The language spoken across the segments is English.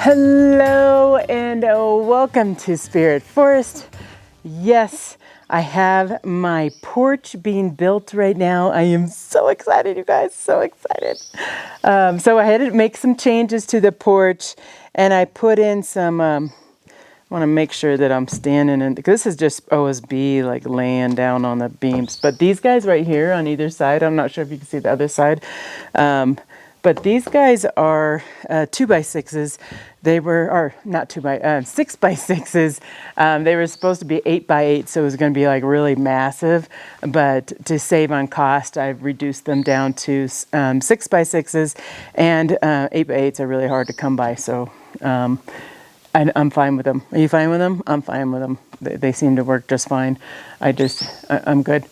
Hello and welcome to Spirit Forest. Yes, I have my porch being built right now. I am so excited, you guys, so excited. So I had to make some changes to the porch, and I put in some, I want to make sure that I'm standing in, because this is just OSB, like laying down on the beams. But these guys right here on either side, I'm not sure if you can see the other side, but these guys are 2x6s. They were, or not 6x6s. They were supposed to be 8x8, so it was going to be like really massive. But to save on cost, I've reduced them down to 6x6s, and 8x8s are really hard to come by. So I'm fine with them. Are you fine with them? I'm fine with them. They seem to work just fine. I'm good.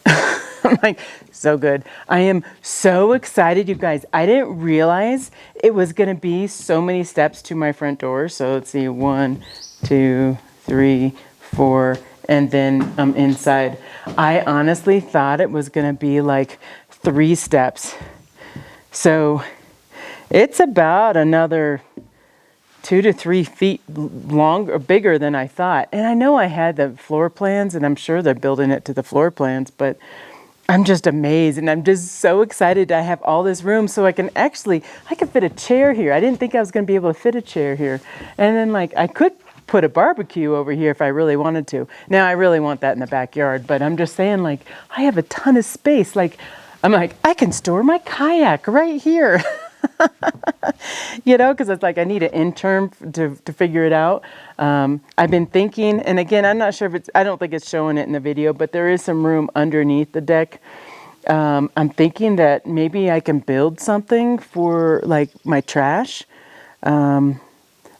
I'm like, so good. I am so excited, you guys. I didn't realize it was going to be so many steps to my front door. So let's see, 1, 2, 3, 4, and then I'm inside. I honestly thought it was going to be like 3 steps. So it's about another 2 to 3 feet longer, bigger than I thought. And I know I had the floor plans, and I'm sure they're building it to the floor plans, but I'm just amazed, and I'm just so excited to have all this room so I can fit a chair here. I didn't think I was going to be able to fit a chair here. And then I could put a barbecue over here if I really wanted to. Now I really want that in the backyard, but I'm just saying I have a ton of space. I can store my kayak right here. Because it's I need an intern to figure it out. I've been thinking, and again, I'm not sure if I don't think it's showing it in the video, but there is some room underneath the deck. I'm thinking that maybe I can build something for my trash. I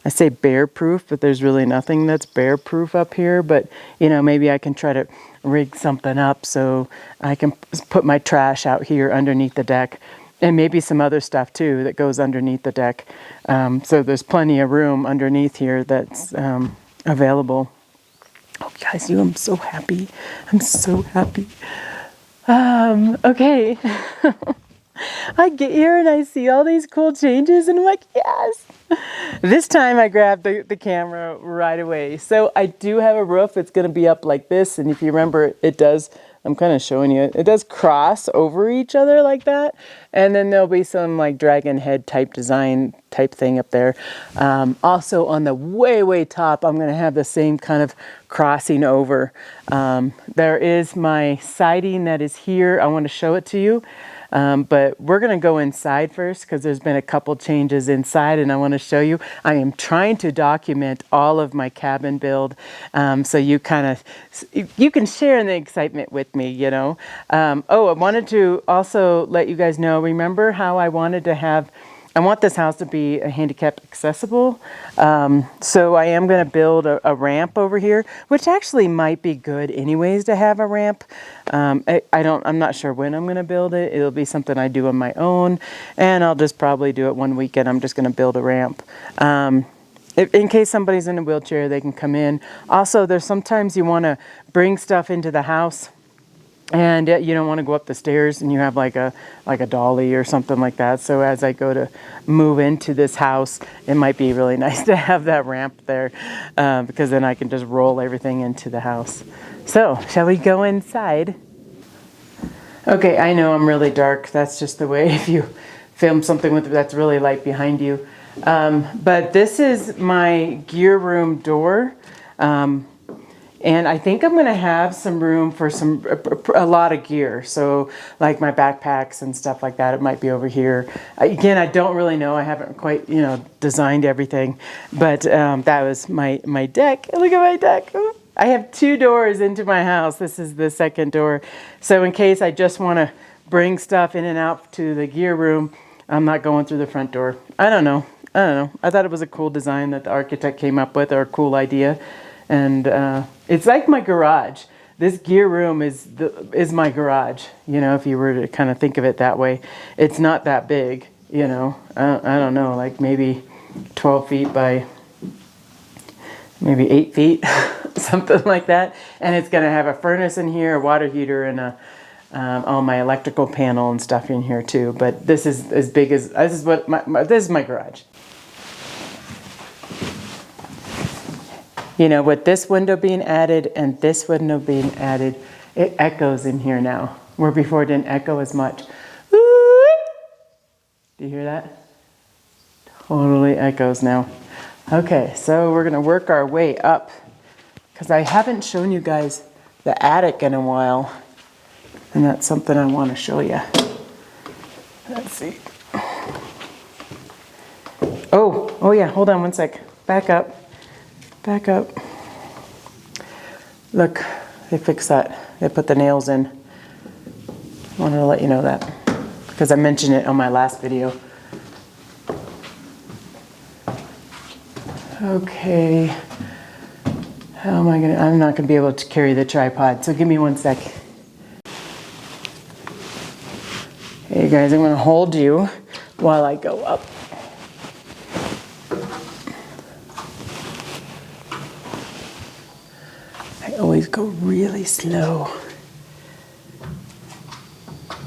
say bear proof, but there's really nothing that's bear proof up here. But, maybe I can try to rig something up so I can put my trash out here underneath the deck. And maybe some other stuff too that goes underneath the deck. So there's plenty of room underneath here that's available. Oh, guys, I'm so happy. I'm so happy. Okay. I get here and I see all these cool changes and I'm like, yes. This time I grabbed the camera right away. So I do have a roof. It's going to be up like this. And if you remember, it does, I'm kind of showing you, it does cross over each other like that. And then there'll be some dragon head type design type thing up there. Also on the way top, I'm going to have the same kind of crossing over. There is my siding that is here. I want to show it to you. But we're going to go inside first because there's been a couple changes inside and I want to show you. I am trying to document all of my cabin build so you can share in the excitement with me, I wanted to also let you guys know, remember how I want this house to be handicap accessible. So I am going to build a ramp over here, which actually might be good anyways to have a ramp. I'm not sure when I'm going to build it. It'll be something I do on my own, and I'll just probably do it one weekend. I'm just going to build a ramp. In case somebody's in a wheelchair, they can come in. Also, there's sometimes you want to bring stuff into the house, and you don't want to go up the stairs and you have like a dolly or something like that. So as I go to move into this house, it might be really nice to have that ramp there because then I can just roll everything into the house. So shall we go inside? Okay, I know I'm really dark. That's just the way if you film something that's really light behind you. But this is my gear room door. And I think I'm going to have some room for a lot of gear. So like my backpacks and stuff like that, it might be over here. Again, I don't really know. I haven't quite, designed everything. But that was my deck. Look at my deck. Ooh. I have 2 doors into my house. This is the second door. So in case I just want to bring stuff in and out to the gear room, I'm not going through the front door. I don't know. I thought it was a cool design that the architect came up with, or a cool idea. And it's like my garage. This gear room is my garage, if you were to kind of think of it that way. It's not that big, I don't know, like maybe 12 feet by maybe 8 feet, something like that. And it's going to have a furnace in here, a water heater, and all my electrical panel and stuff in here too. But this is as big as, this is my garage. You know, with this window being added and this window being added, it echoes in here now, where before it didn't echo as much. Do you hear that? Totally echoes now. Okay, so we're gonna work our way up because I haven't shown you guys the attic in a while, and that's something I want to show you. Let's see. Oh yeah, hold on one sec. Back up. Back up. Look, they fixed that. They put the nails in. I wanted to let you know that because I mentioned it on my last video. Okay. How am I gonna, I'm not gonna be able to carry the tripod, so give me one sec. Hey guys, I'm gonna hold you while I go up. I always go really slow.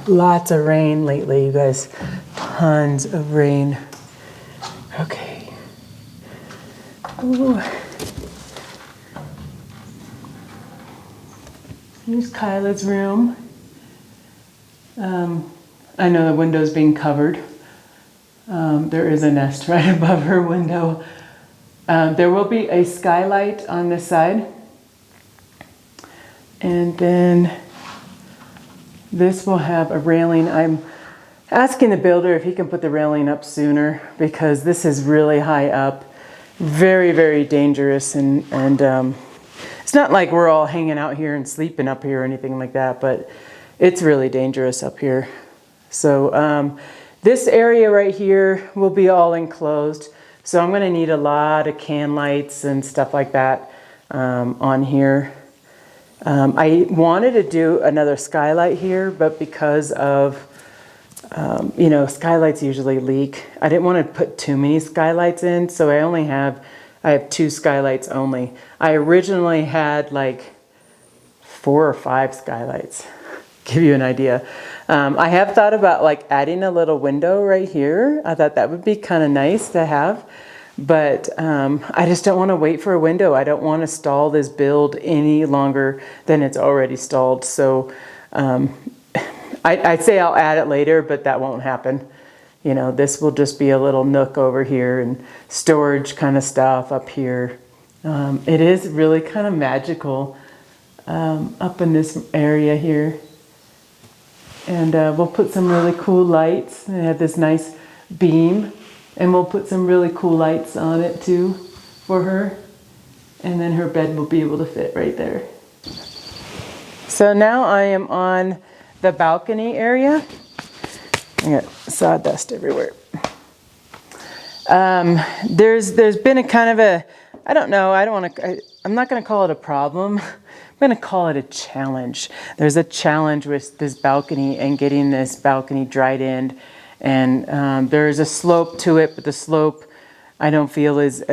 Lots of rain lately, you guys. Tons of rain. Okay. Ooh. Here's Kyla's room. I know the window's being covered. There is a nest right above her window. There will be a skylight on this side. And then this will have a railing. I'm asking the builder if he can put the railing up sooner because this is really high up. Very, very dangerous. And it's not like we're all hanging out here and sleeping up here or anything like that, but it's really dangerous up here. So this area right here will be all enclosed. So I'm gonna need a lot of can lights and stuff like that on here. I wanted to do another skylight here, but because of, you know, skylights usually leak. I didn't want to put too many skylights in, so I have 2 skylights only. I originally had like 4 or 5 skylights. Give you an idea. I have thought about like adding a little window right here. I thought that would be kind of nice to have. But I just don't want to wait for a window. I don't want to stall this build any longer than it's already stalled. So I'd say I'll add it later, but that won't happen. You know, this will just be a little nook over here and storage kind of stuff up here. It is really kind of magical up in this area here. And we'll put some really cool lights. I have this nice beam. And we'll put some really cool lights on it too for her. And then her bed will be able to fit right there. So now I am on the balcony area. I got sawdust everywhere. There's been a kind of a, I don't know, I'm not gonna call it a problem. I'm gonna call it a challenge. There's a challenge with this balcony and getting this balcony dried in. And there's a slope to it, but the slope I don't feel is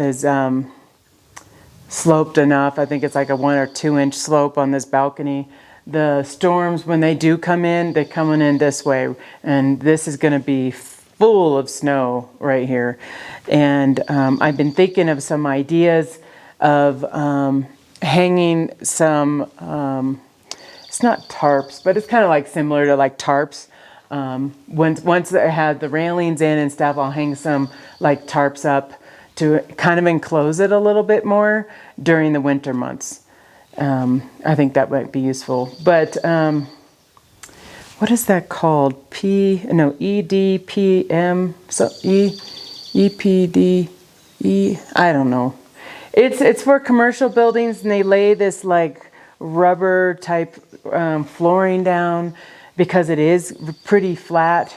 sloped enough. I think it's like a 1 or 2 inch slope on this balcony. The storms, when they do come in, they're coming in this way. And this is gonna be full of snow right here. And I've been thinking of some ideas of hanging some, it's not tarps, but it's kind of like similar to like tarps. Once I have the railings in and stuff, I'll hang some like tarps up to kind of enclose it a little bit more during the winter months. I think that might be useful. But what is that called? EDPM, so EPD, I don't know. It's for commercial buildings, and they lay this like rubber type flooring down. Because it is pretty flat,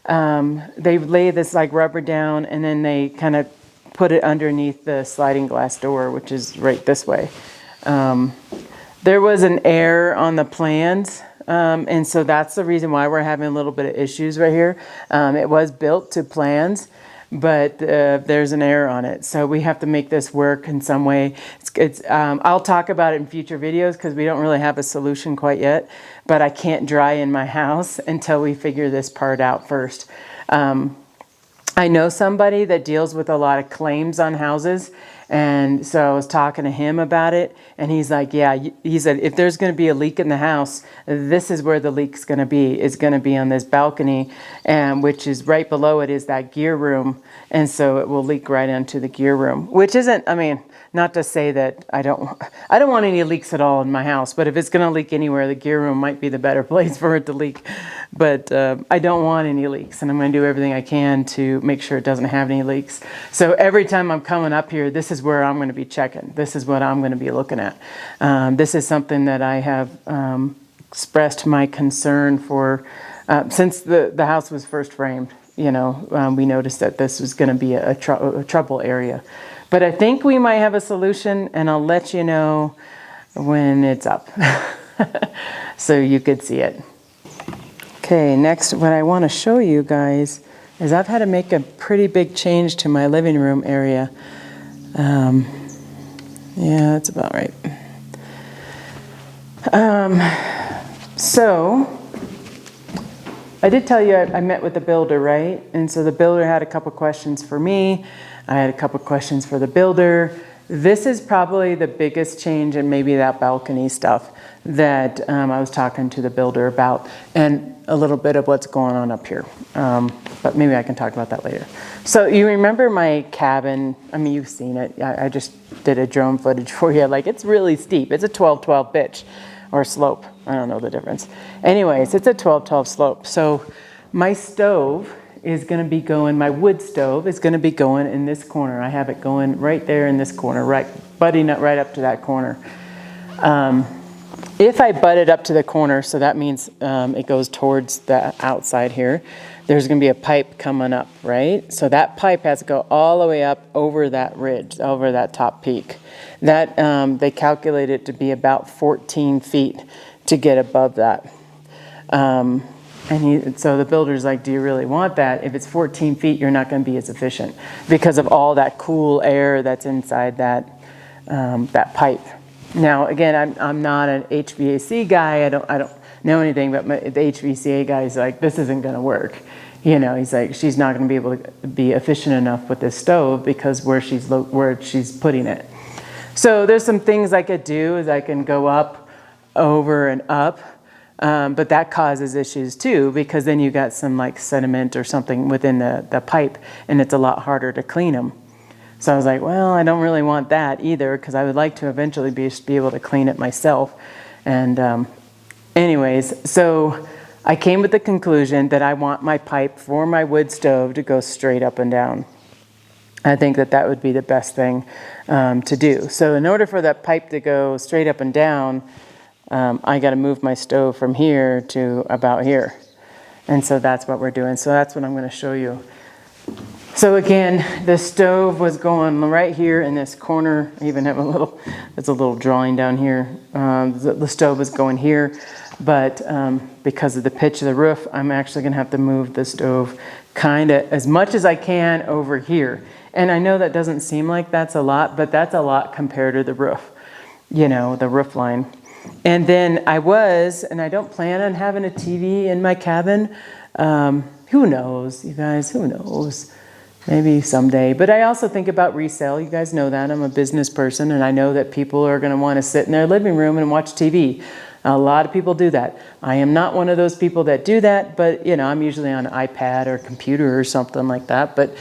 they lay this like rubber down and then they kind of put it underneath the sliding glass door, which is right this way. There was an error on the plans, and so that's the reason why we're having a little bit of issues right here. It was built to plans, but there's an error on it. So we have to make this work in some way. I'll talk about it in future videos because we don't really have a solution quite yet, but I can't dry in my house until we figure this part out first. I know somebody that deals with a lot of claims on houses, And so I was talking to him about it, and he's like, yeah, he said, if there's going to be a leak in the house, this is where the leak's going to be. It's going to be on this balcony, and which is right below it is that gear room. And so it will leak right into the gear room, which isn't, I mean, not to say that I don't want any leaks at all in my house, but if it's going to leak anywhere, the gear room might be the better place for it to leak. But I don't want any leaks, and I'm going to do everything I can to make sure it doesn't have any leaks. So every time I'm coming up here, this is where I'm going to be checking. This is what I'm going to be looking at. This is something that I have expressed my concern for since the house was first framed. You know, we noticed that this was going to be a trouble area. But I think we might have a solution, and I'll let you know when it's up so you could see it. Okay, next, what I want to show you guys is I've had to make a pretty big change to my living room area. Yeah, that's about right. So I did tell you I met with the builder, right? And so the builder had a couple questions for me. I had a couple questions for the builder. This is probably the biggest change in maybe that balcony stuff that I was talking to the builder about, and a little bit of what's going on up here. But maybe I can talk about that later. So you remember my cabin? I mean, you've seen it. I just did a drone footage for you. Like, it's really steep. It's a 12-12 pitch or slope. I don't know the difference. Anyways, it's a 12-12 slope. So my stove is going to be going, my wood stove is going to be going in this corner. I have it going right there in this corner, right, butting it right up to that corner. If I butt it up to the corner, so that means it goes towards the outside here, there's going to be a pipe coming up, right? So that pipe has to go all the way up over that ridge, over that top peak. That they calculate it to be about 14 feet to get above that. So the builder's like, do you really want that? If it's 14 feet, you're not going to be as efficient because of all that cool air that's inside that pipe. Now, again, I'm not an HVAC guy. I don't know anything, but the HVAC guy is like, this isn't going to work. You know, he's like, she's not going to be able to be efficient enough with this stove because where she's putting it. So there's some things I could do is I can go up, over, and up. But that causes issues too, because then you got some like sediment or something within the pipe, and it's a lot harder to clean them. So I was like, well, I don't really want that either, because I would like to eventually be able to clean it myself. And anyways, so I came with the conclusion that I want my pipe for my wood stove to go straight up and down. I think that would be the best thing to do. So in order for that pipe to go straight up and down, I got to move my stove from here to about here. And so that's what we're doing. So that's what I'm going to show you. So again, the stove was going right here in this corner. I even have there's a little drawing down here. The stove was going here, but because of the pitch of the roof, I'm actually going to have to move the stove kind of as much as I can over here. And I know that doesn't seem like that's a lot, but that's a lot compared to the roof, you know, the roof line. And then and I don't plan on having a TV in my cabin. Who knows, you guys, who knows? Maybe someday. But I also think about resale. You guys know that. I'm a business person, and I know that people are going to want to sit in their living room and watch TV. A lot of people do that. I am not one of those people that do that, but, you know, I'm usually on an iPad or computer or something like that. But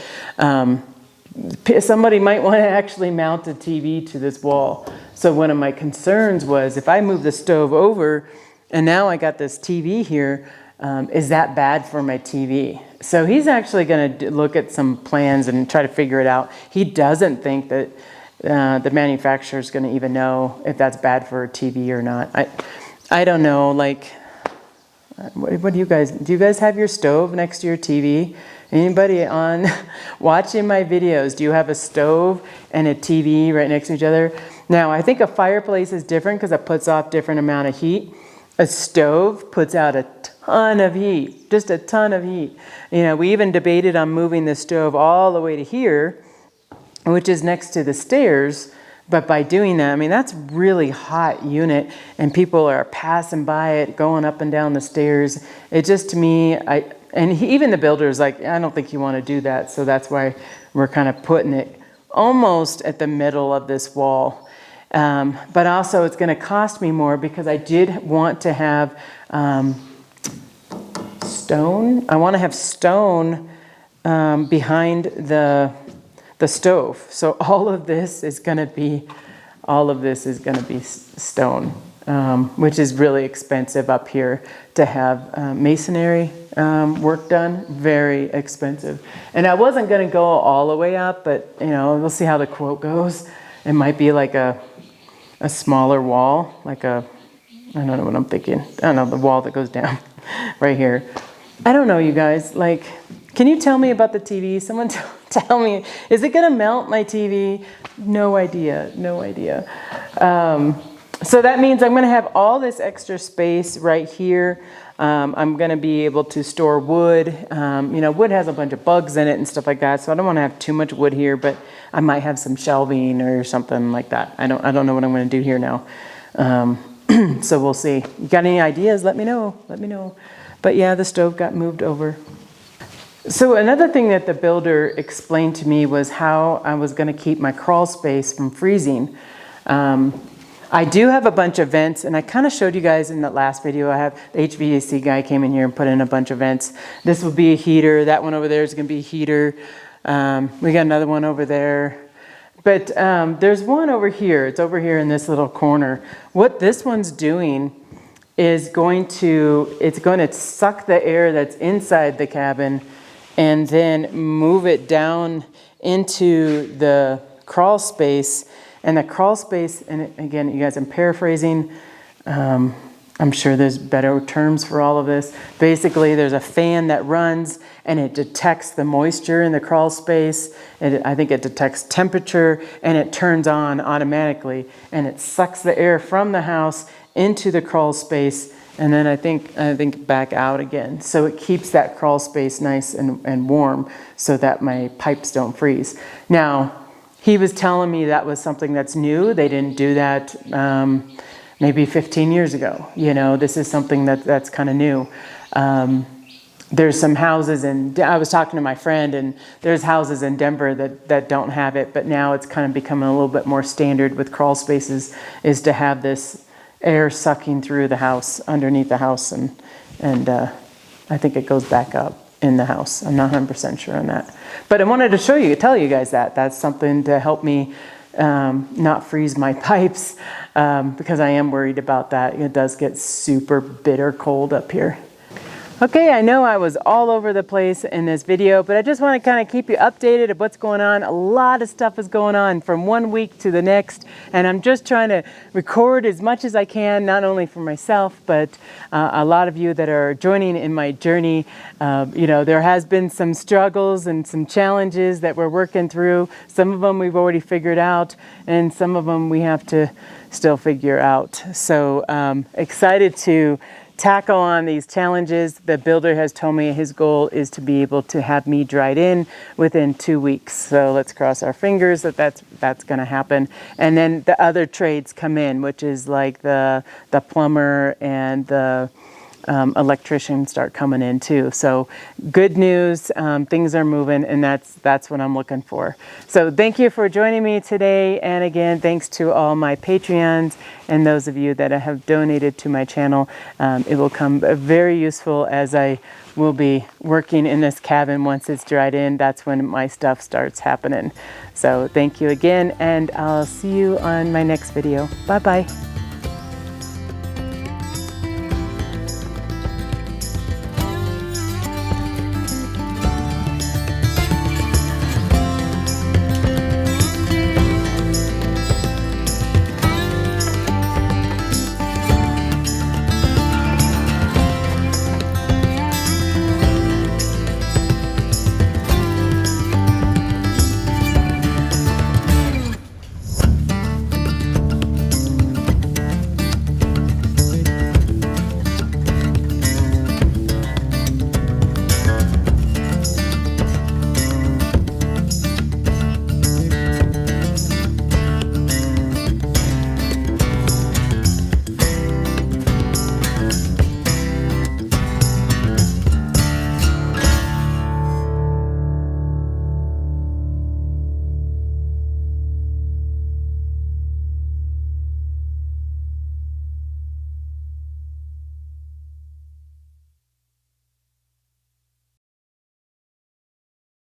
somebody might want to actually mount a TV to this wall. So one of my concerns was if I move the stove over and now I got this TV here, is that bad for my TV? So he's actually going to look at some plans and try to figure it out. He doesn't think that the manufacturer is going to even know if that's bad for a TV or not. I don't know. Like, what do you guys have your stove next to your TV? Anybody on watching my videos, do you have a stove and a TV right next to each other? Now, I think a fireplace is different because it puts off different amount of heat. A stove puts out a ton of heat, just a ton of heat. You know, we even debated on moving the stove all the way to here, which is next to the stairs. But by doing that, I mean, that's really hot unit, and people are passing by it, going up and down the stairs. It just, to me, even the builder's like, I don't think you want to do that. So that's why we're kind of putting it almost at the middle of this wall. But also it's going to cost me more because I did want to have stone. I want to have stone behind the stove. So all of this is going to be stone, which is really expensive up here to have masonry work done. Very expensive. And I wasn't going to go all the way up, but you know, we'll see how the quote goes. It might be like a smaller wall, like I don't know what I'm thinking. I don't know, the wall that goes down right here. I don't know, you guys, like, can you tell me about the TV? Someone tell me, is it gonna melt my TV? No idea, no idea. So that means I'm gonna have all this extra space right here. I'm gonna be able to store wood. You know, wood has a bunch of bugs in it and stuff like that, so I don't wanna have too much wood here, but I might have some shelving or something like that. I don't know what I'm gonna do here now. So we'll see. You got any ideas? Let me know, let me know. But yeah, the stove got moved over. So another thing that the builder explained to me was how I was gonna keep my crawl space from freezing. I do have a bunch of vents, and I kind of showed you guys in that last video. I have the HVAC guy came in here and put in a bunch of vents. This will be a heater. That one over there is gonna be a heater. We got another one over there. But there's one over here. It's over here in this little corner. What this one's doing is it's going to suck the air that's inside the cabin and then move it down into the crawl space. And the crawl space, and again, you guys, I'm paraphrasing. I'm sure there's better terms for all of this. Basically, there's a fan that runs and it detects the moisture in the crawl space. I think it detects temperature and it turns on automatically. And it sucks the air from the house into the crawl space, and then I think back out again. So it keeps that crawl space nice and warm so that my pipes don't freeze. Now, he was telling me that was something that's new. They didn't do that maybe 15 years ago. You know, this is something that's kind of new. There's some houses I was talking to my friend, and there's houses in Denver that don't have it, but now it's kind of becoming a little bit more standard with crawl spaces, is to have this air sucking through the house, underneath the house, and I think it goes back up in the house. I'm not 100% sure on that. But I wanted to tell you guys that. That's something to help me not freeze my pipes, because I am worried about that. It does get super bitter cold up here. Okay, I know I was all over the place in this video, but I just want to kind of keep you updated of what's going on. A lot of stuff is going on from one week to the next, and I'm just trying to record as much as I can, not only for myself, but a lot of you that are joining in my journey. You know, there has been some struggles and some challenges that we're working through. Some of them we've already figured out, and some of them we have to still figure out. So excited to tackle on these challenges. The builder has told me his goal is to be able to have me dried in within 2 weeks. So let's cross our fingers that that's going to happen. And then the other trades come in, which is like the plumber and the electrician start coming in too. So good news, things are moving, and that's what I'm looking for. So thank you for joining me today, and again, thanks to all my Patreons and those of you that have donated to my channel. It will come very useful as I will be working in this cabin once it's dried in. That's when my stuff starts happening. So thank you again, and I'll see you on my next video. Bye bye.